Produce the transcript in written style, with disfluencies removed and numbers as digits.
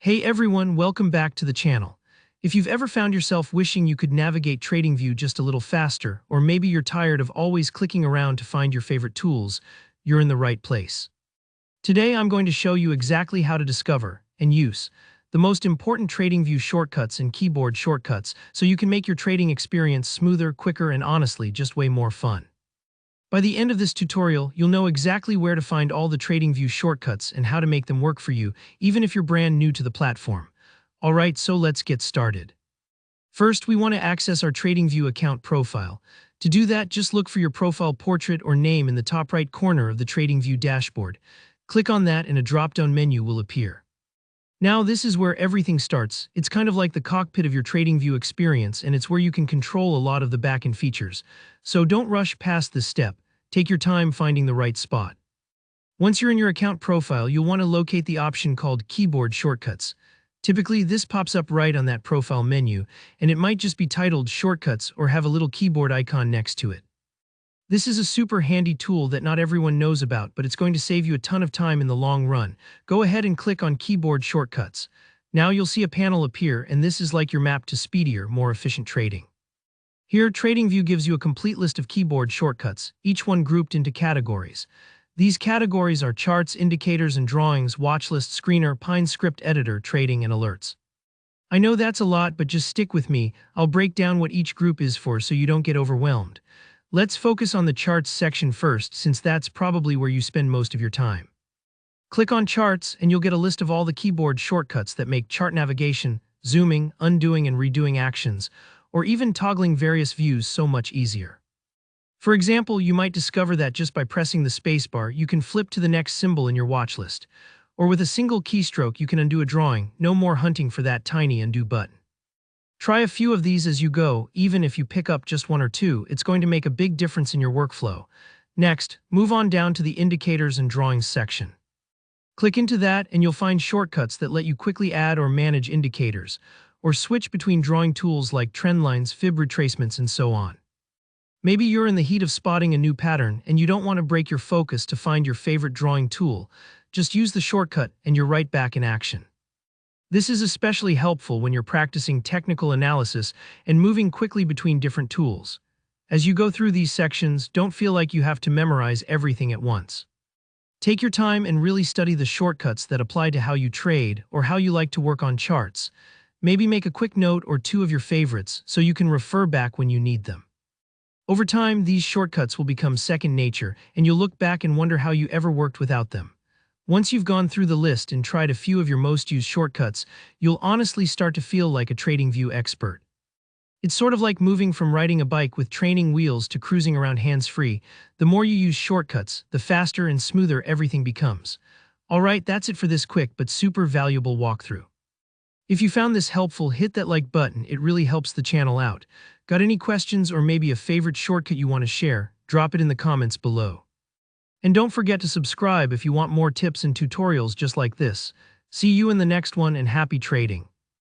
Hey everyone, welcome back to the channel. If you've ever found yourself wishing you could navigate TradingView just a little faster, or maybe you're tired of always clicking around to find your favorite tools, you're in the right place. Today I'm going to show you exactly how to discover and use the most important TradingView shortcuts and keyboard shortcuts so you can make your trading experience smoother, quicker, and honestly, just way more fun. By the end of this tutorial, you'll know exactly where to find all the TradingView shortcuts and how to make them work for you, even if you're brand new to the platform. Alright, so let's get started. First, we want to access our TradingView account profile. To do that, just look for your profile portrait or name in the top right corner of the TradingView dashboard. Click on that and a drop-down menu will appear. Now, this is where everything starts. It's kind of like the cockpit of your TradingView experience, and it's where you can control a lot of the back-end features. So don't rush past this step. Take your time finding the right spot. Once you're in your account profile, you'll want to locate the option called Keyboard Shortcuts. Typically, this pops up right on that profile menu, and it might just be titled Shortcuts or have a little keyboard icon next to it. This is a super handy tool that not everyone knows about, but it's going to save you a ton of time in the long run. Go ahead and click on Keyboard Shortcuts. Now you'll see a panel appear, and this is like your map to speedier, more efficient trading. Here, TradingView gives you a complete list of keyboard shortcuts, each one grouped into categories. These categories are charts, indicators and drawings, watchlist, screener, Pine script editor, trading, and alerts. I know that's a lot, but just stick with me. I'll break down what each group is for so you don't get overwhelmed. Let's focus on the charts section first, since that's probably where you spend most of your time. Click on Charts, and you'll get a list of all the keyboard shortcuts that make chart navigation, zooming, undoing and redoing actions, or even toggling various views so much easier. For example, you might discover that just by pressing the spacebar, you can flip to the next symbol in your watch list. Or with a single keystroke, you can undo a drawing, no more hunting for that tiny undo button. Try a few of these as you go. Even if you pick up just one or two, it's going to make a big difference in your workflow. Next, move on down to the Indicators and Drawings section. Click into that and you'll find shortcuts that let you quickly add or manage indicators, or switch between drawing tools like trend lines, fib retracements, and so on. Maybe you're in the heat of spotting a new pattern and you don't want to break your focus to find your favorite drawing tool. Just use the shortcut and you're right back in action. This is especially helpful when you're practicing technical analysis and moving quickly between different tools. As you go through these sections, don't feel like you have to memorize everything at once. Take your time and really study the shortcuts that apply to how you trade or how you like to work on charts. Maybe make a quick note or two of your favorites so you can refer back when you need them. Over time, these shortcuts will become second nature, and you'll look back and wonder how you ever worked without them. Once you've gone through the list and tried a few of your most used shortcuts, you'll honestly start to feel like a TradingView expert. It's sort of like moving from riding a bike with training wheels to cruising around hands-free. The more you use shortcuts, the faster and smoother everything becomes. Alright, that's it for this quick but super valuable walkthrough. If you found this helpful, hit that like button. It really helps the channel out. Got any questions or maybe a favorite shortcut you want to share? Drop it in the comments below. And don't forget to subscribe if you want more tips and tutorials just like this. See you in the next one, and happy trading.